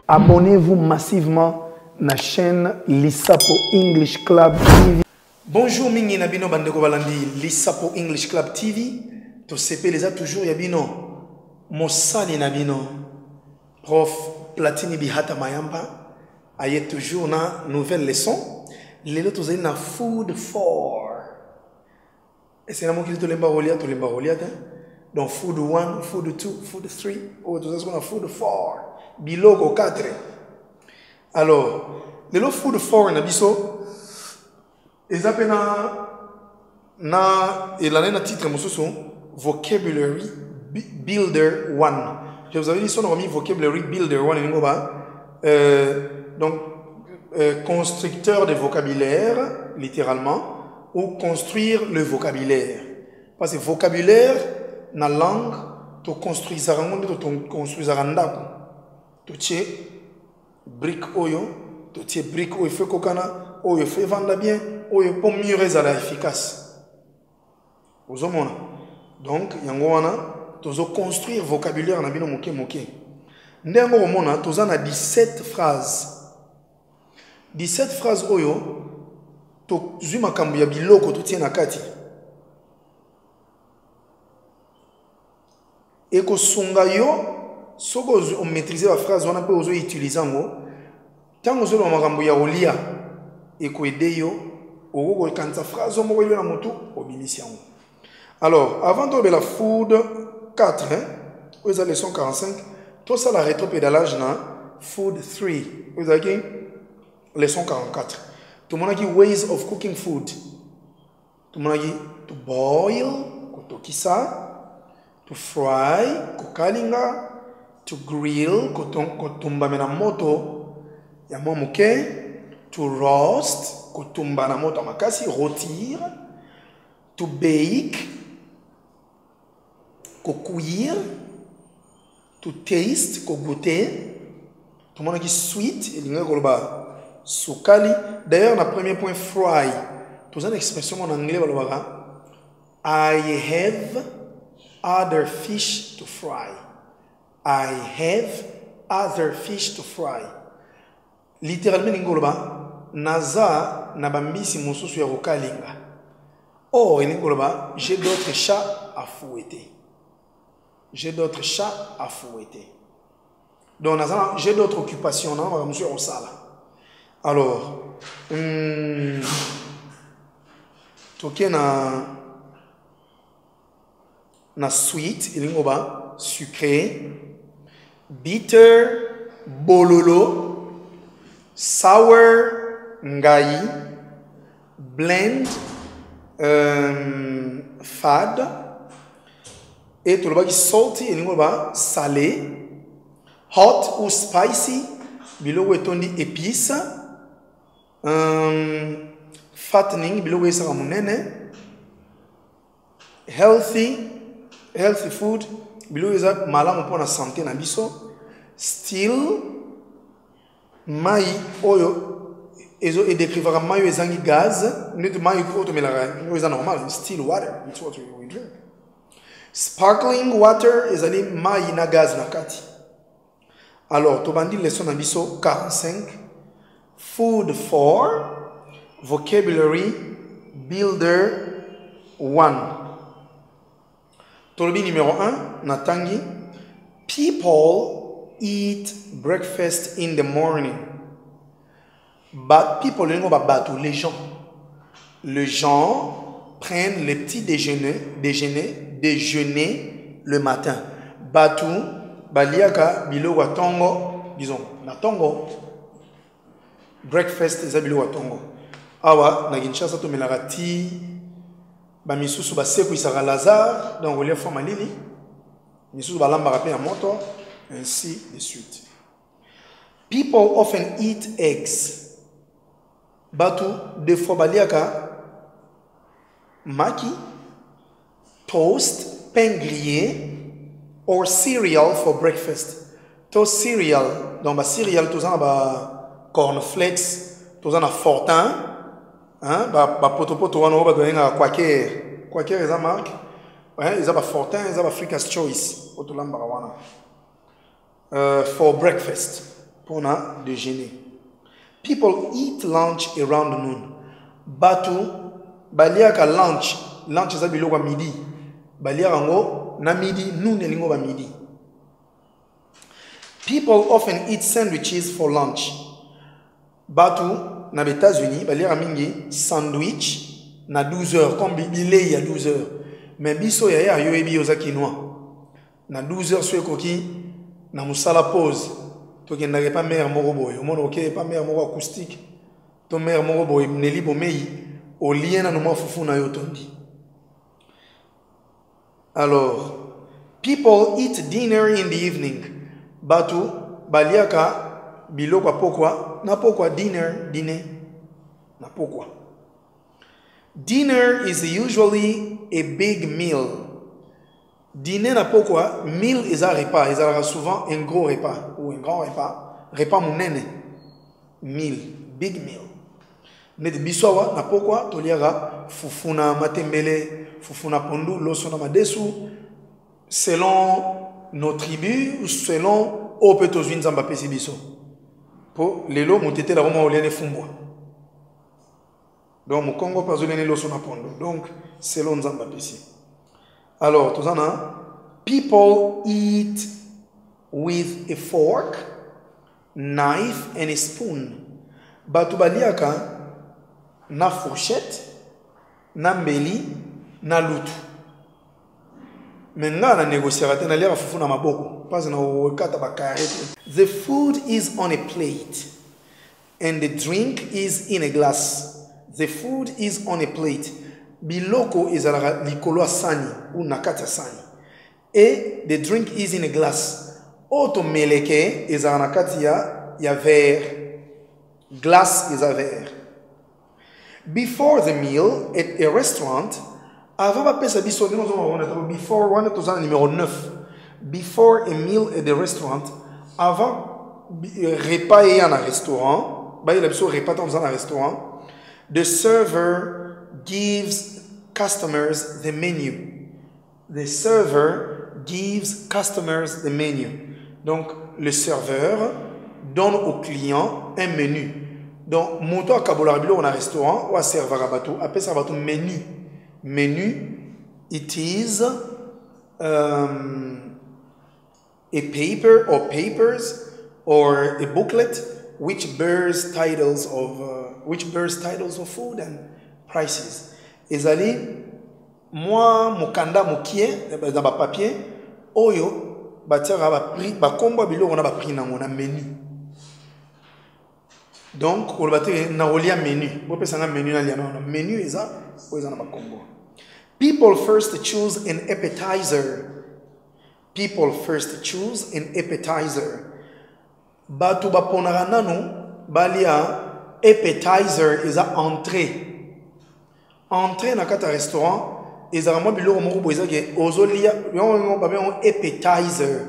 Abonnez-vous massivement à la chaîne Lissapo English Club TV. Bonjour mingi na bino bandeko balandi Lissapo English Club TV. To sepe les a toujours yabino. Mosali na bino. Prof Platini Bihata Mayamba. Aye toujours na nouvelle leçon. Lelo to na food for. Et c'est la mot qui to lemba rolia. Donc food 1, food 2, food 3. Ou to ça qu'on food for. Bilogo 4. Alors, le food for na biso ezapena na elane na titre mosusu vocabulary builder 1. Je vous avais dit son nom vocabulary builder 1 ngoba donc constructeur de vocabulaire littéralement ou construire le vocabulaire. Parce que vocabulaire na langue to construisara ngonde to construisara ndako. To tie brique oyo, to tie brique oyo fait kokana, oyo fait vendre bien, oyo pour mieux résoudre efficace. Vous avez donc yango wana tozo construire vocabulaire na bino moke moke. Ndengo omona toza na 17 phrases. 17 phrases oyo to zuma kambu ya biloko to tie na kati. Eko sunga yo soko on maîtriser la phrase on a pas osé utiliser ngo tant ozo lo makambo ya olia eko aider yo oko quand sa phrase on mo na moto obimisi ngo. Alors avant de la food 4 vous avez leçon 45 tout ça la rétropédalage na food 3 vous avez leçon 44 tout le monde qui ways of cooking food tout le monde qui to boil ko kisa to fry ko kalinga to grill, kotumba mena moto ya moke, to roast, kotumba na moto makasi, rôtir, to bake, ko cuire, to taste, ko goûter, tout le monde qui sweet, et l'inga koloba sukali. D'ailleurs, le premier point fry, tout une expression en anglais balobaka, I have other fish to fry. I have other fish to fry. Littéralement, n'ingoloba naza nabambisi mususu ya kokalinga. Oh, n'ingoloba j'ai d'autres chats à fouetter. J'ai d'autres chats à fouetter. Donc naza j'ai d'autres occupations non, monsieur osala. Alors, toke na sweet, n'ingoloba sucré. Bitter, bololo, sour, ngai, blend, fade, et tout le bas qui salty, et le bas salé, hot ou spicy, bilo etondi épice, fattening, bilo esara munene, healthy food, bilo eza malamu pour la santé na biso. Still mai oyo ezo e décrivera mai ezangi gaz net mai auto melara eza normal still water it's what we drink. Sparkling water ezali mai na gaz na kati. Alors to bandi leçon na biso 45 food for vocabulary builder 1. Tolobi numéro 1 natangi people eat breakfast in the morning. But people, les gens prennent le petit déjeuner le matin. Batu, baliaka, bilo watongo, disons, na tongo. Breakfast is a bilo watongo. Awa, na Kinshasa to melarati, ba misusu ba seku isara lazare, donc on lia forma lili. Misusu ba lamba rapé en moto. Ainsi de suite. People often eat eggs. Batu de fobaliaka maki, toast, pain grillé, or cereal for breakfast. Toast cereal, donc ba cereal tout ça ba cornflakes, tout ça na fortin, hein ba poto wana ba doyenga quaker eza marque hein eza ba Fortin eza ba Africa's Choice otolamba wana for breakfast pour na déjeuner. People eat lunch around noon. Batu baliaka lunch eza biloko midi. Baliaka ngo na midi noon elingo ba midi. People often eat sandwiches for lunch. Batu na États-Unis baliaka mingi sandwich na 12h comme bilei ya 12h. Mais biso ya yo ebi oza quinoa. Na 12h so ekoki na musala pause. To ke n'avait pas mère moko boy. O mono ke pas mère moko acoustique. To mère moko boy neli bomei o lien na no fufu na yo tondi. Alors, people eat dinner in the evening. Batu baliaka biloko pokwa na pokwa dîner na pokwa. Dinner is usually a big meal. Dîner na pokwa, meal is un repas. Ils ont souvent un gros repas ou un grand repas. Repas monene. Meal, big meal. Net bisowa na pokwa toliaga fufuna matembele, fufuna pondu, loso na madesu. Selon nos tribus ou selon au petozwin zamba pesi biso. Po lelo mutete la roma oliane fumbwa. Donc mon Congo pas oliane loso na pondu. Donc selon zamba pesi. Alors, people eat with a fork, knife, and a spoon. Batu baliaka na fourchette, na mbeli, na lutu. Menga na negociarate na liaka fufu na maboko. Pas na wakata bakarete. The food is on a plate, and the drink is in a glass. The food is on a plate. Biloko ezalaka likolo sani ou nakati sani. Et the drink is in a glass. Oto meleke ezalaka nakati ya verre. Glass is a verre. Before the meal at a restaurant, avant ba pesa biso before one to numéro 9. Before a meal at the restaurant, avant repas et un restaurant, ba il a biso repas dans un restaurant, the server gives customers the menu. The server gives customers the menu. Donc, le serveur donne au client un menu. Donc, moto a kabolarabilo on a restaurant ou a serveur à bateau, appelle ça bateau menu. Menu, it is a paper or papers or a booklet which bears titles of food and prices. Ezali moi mukanda mukie dans ba papier oyo batiaka ba prix ba komba biloko na ba prix nango na menu. Donc on va te na olia menu. Bo pesa na menu na liana na menu eza na ba kombo. People first choose an appetizer. People first choose an appetizer. Batu baponaka nanu balia appetizer eza entrée. Entrée dans un restaurant, ils ont un biloko moko boza ke ozolia, yon ba un appetizer.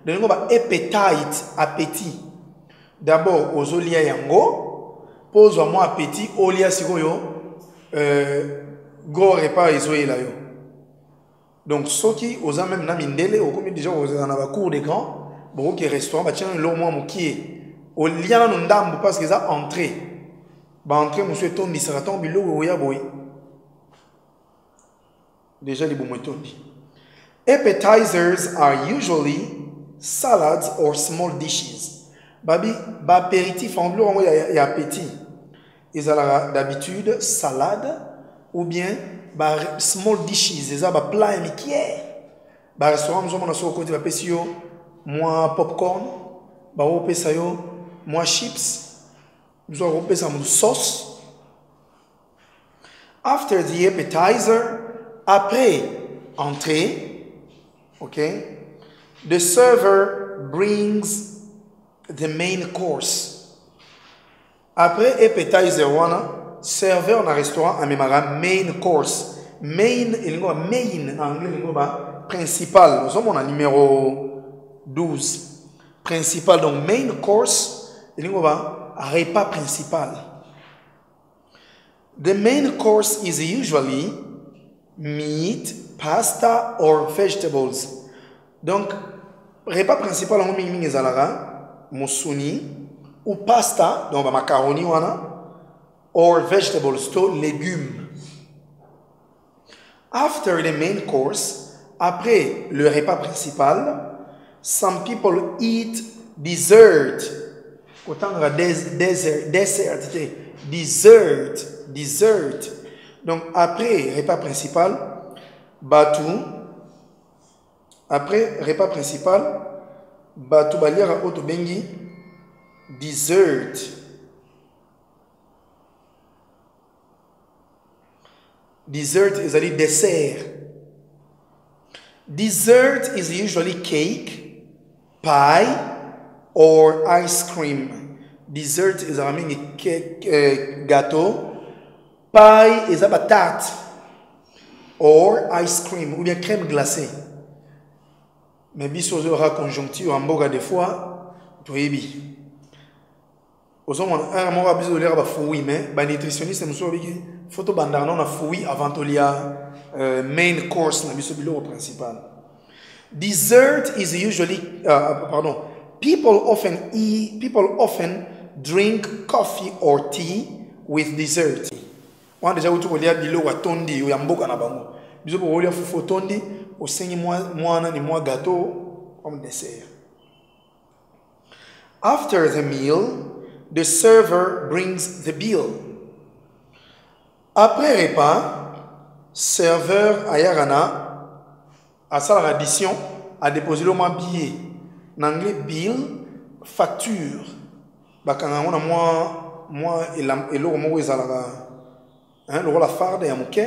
Donc ba appetite, appétit. D'abord ozolia yango, pose moi appétit, olia sikoyo go repas ezoela yo. Donc soki oza même na mindele, o comme déjà oza na ba cour des grands, bon ke restaurant ba tient lo moi mokie. Olia na ndambo parce que ça entrée. Ba entrée monsieur tondi seraton biloko oya boy. Déjà les boumetondi. Appetizers are usually salads or small dishes. Babi, ba apéritif en bleu, il y a appétit. Ils ont d'habitude salade ou bien ba small dishes. Ils ont ba plat et ba restaurant, nous avons sur côté ba pesio, moi popcorn, ba o pesayo, moi chips, nous avons pesamo sauce. After the appetizer, après entrée, okay, the server brings the main course. Après appetizer wana, serveur na restaurant amemara main course. Main, il y a main en anglais, il y a principal. Nous sommes en numéro 12. Principal, donc main course, il y a repas principal. The main course is usually meat, pasta, or vegetables. Donc, repas principal en mingi zalara, musuni, ou pasta, donc macaroni wana, or vegetables, to légumes. After the main course, après le repas principal, some people eat dessert. Autant dessert. Donc après repas principal, batu baliara auto bengi dessert. Dessert is a dessert. Dessert is usually cake, pie, or ice cream. Dessert is a cake, gâteau. Pie is a tarte, or ice cream, ou bien crème glacée. Mais biso aura conjoncture en boga des fois, tu es bi. Aux hommes, on a besoin de l'air à fouiller, mais les nutritionnistes, nous sommes photo bandana, on a fouillé avant le main course, na biso bilo principal. Dessert is usually, people often drink coffee or tea with dessert. On déjà utu kolia bilo wa tondi ya mboka na bango. Biso po kolia fufu tondi, osengi mwana ni mwa gâteau comme dessert. After the meal, the server brings the bill. Après repas, serveur ayarana a sa addition a déposé le billet. En anglais, bill, facture. Bakanga on a moi et l'eau mo ezalaka. Hein, le la farde ya muke,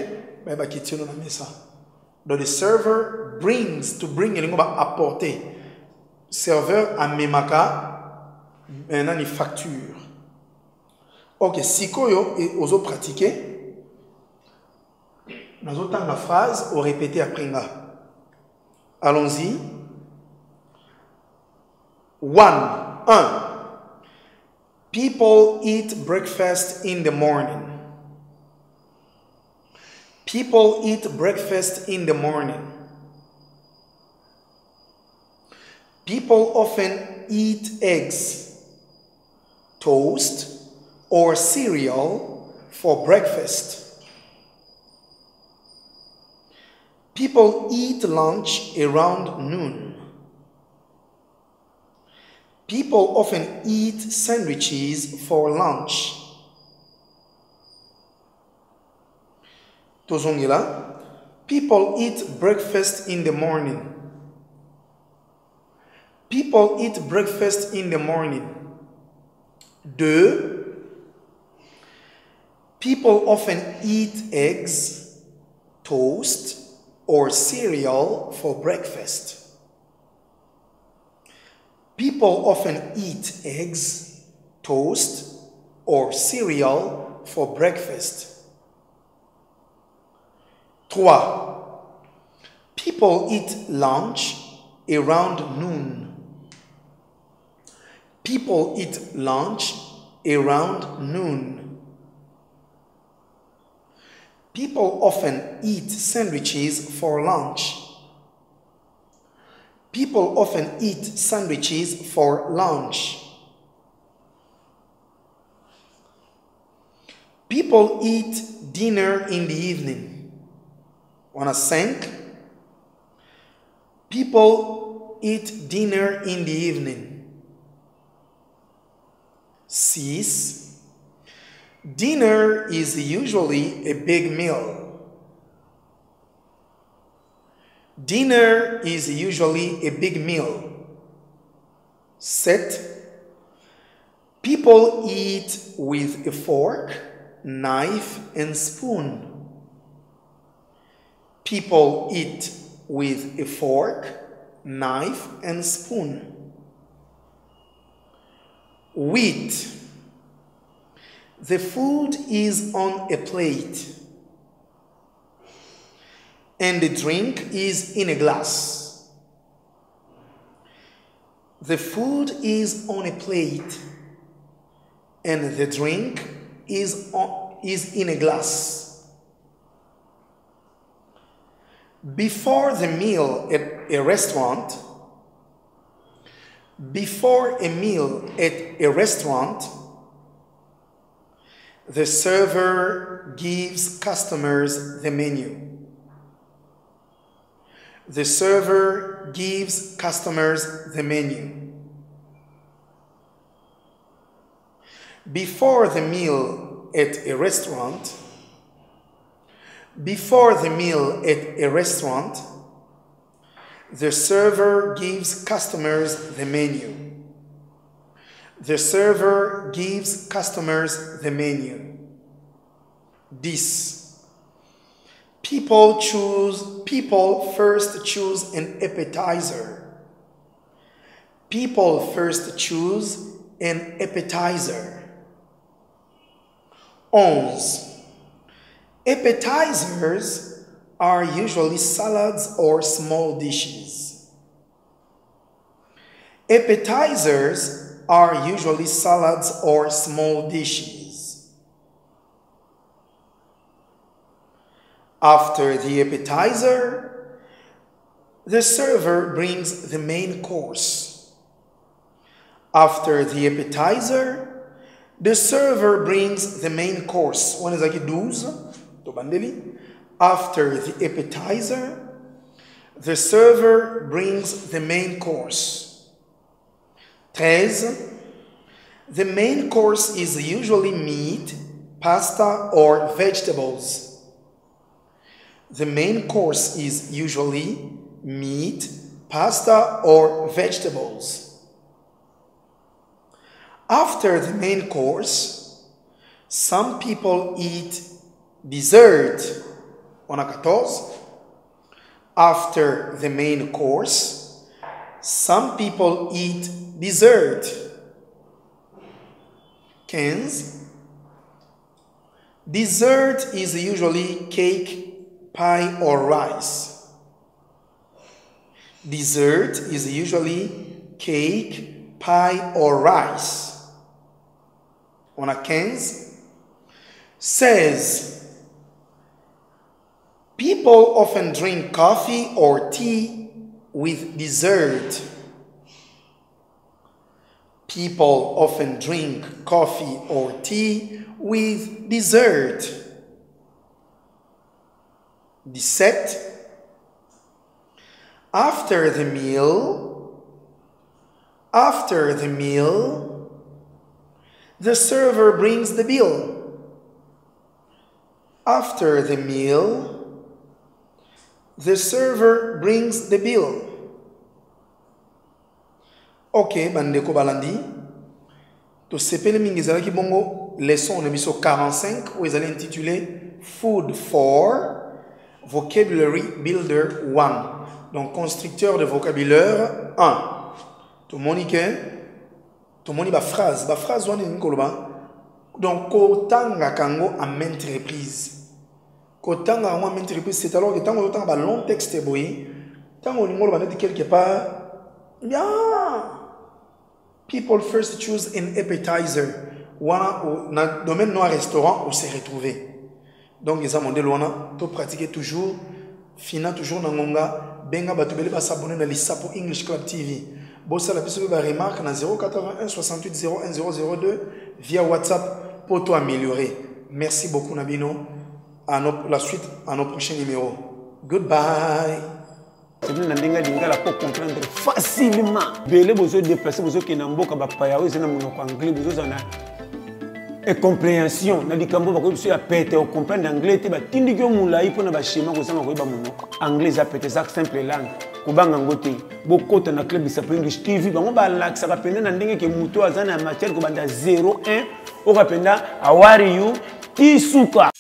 mais ba kitino na mesa. Donc the server brings, to bring elingo ba apporter. Serveur amemaka maintenant ni facture. Ok, sikoyo et ozo pratiquer. Nous autant la phrase au répéter après nga. Allons-y. 1. People eat breakfast in the morning. People eat breakfast in the morning. People often eat eggs, toast, or cereal for breakfast. People eat lunch around noon. People often eat sandwiches for lunch. Tozongila. People eat breakfast in the morning. People eat breakfast in the morning. 2. People often eat eggs, toast, or cereal for breakfast. People often eat eggs, toast, or cereal for breakfast. 3. People eat lunch around noon. People eat lunch around noon. People often eat sandwiches for lunch. People often eat sandwiches for lunch. People eat dinner in the evening. Wanna think? People eat dinner in the evening. 6. Dinner is usually a big meal. Dinner is usually a big meal. 7. People eat with a fork, knife, and spoon. People eat with a fork, knife, and spoon. Wheat. The food is on a plate, and the drink is in a glass. The food is on a plate, and the drink is is in a glass. Before the meal at a restaurant, the server gives customers the menu. The server gives customers the menu. Before the meal at a restaurant, the server gives customers the menu. The server gives customers the menu. This. People first choose an appetizer. People first choose an appetizer. 11. Appetizers are usually salads or small dishes. Appetizers are usually salads or small dishes. After the appetizer, the server brings the main course. After the appetizer, the server brings the main course. One is like 12. After the appetizer, the server brings the main course. 13. The main course is usually meat, pasta, or vegetables. The main course is usually meat, pasta, or vegetables. After the main course, some people eat dessert. On a 14. After the main course, some people eat dessert. 15. Dessert is usually cake, pie, or rice. Dessert is usually cake, pie, or rice. On a 15. 16. People often drink coffee or tea with dessert. People often drink coffee or tea with dessert. 17. After the meal, the server brings the bill. After the meal, the server brings the bill. Ok, bandeko balandi. To sepele mingi zalaki bongo leçon na biso 45 où ils allaient intituler Food for Vocabulary Builder 1. Donc constructeur de vocabulaire 1. Tout le monde ba phrase wana ni koloba. Donc kotanga kango à maintes reprises. Kotanga à maintes reprises, c'est alors que tant on tanga ba long texte boy, tant on ngolo ba quelque part, yeah. People first choose an appetizer. Wana na domaine no restaurant où se retrouver. Donc ils ont modèle wana to pratiquer toujours fina toujours na ngonga benga batubele ba s'abonner na Lisapo English Club TV. Bossa la biso ba remarque na 081 68 01 002 via WhatsApp pour tout améliorer. Merci beaucoup Nabino. La suite à nos prochains numéros. Goodbye. C'est bien n'endenga lingala pour comprendre facilement. Belé besoin de déplacer besoin qui n'a mboka ba paya oui c'est na monoko anglais besoin na et compréhension na likambo ba ko biso ya pete o comprendre anglais te ba tindi ko mulai pona ba schéma ko sama ko ba monoko anglais a pete ça simple langue ko banga ngote bokota na club Lisapo English TV bango ba laksa ka penda na ndenge ke muto azana matière ko banda 01 o ka penda how are you tisuka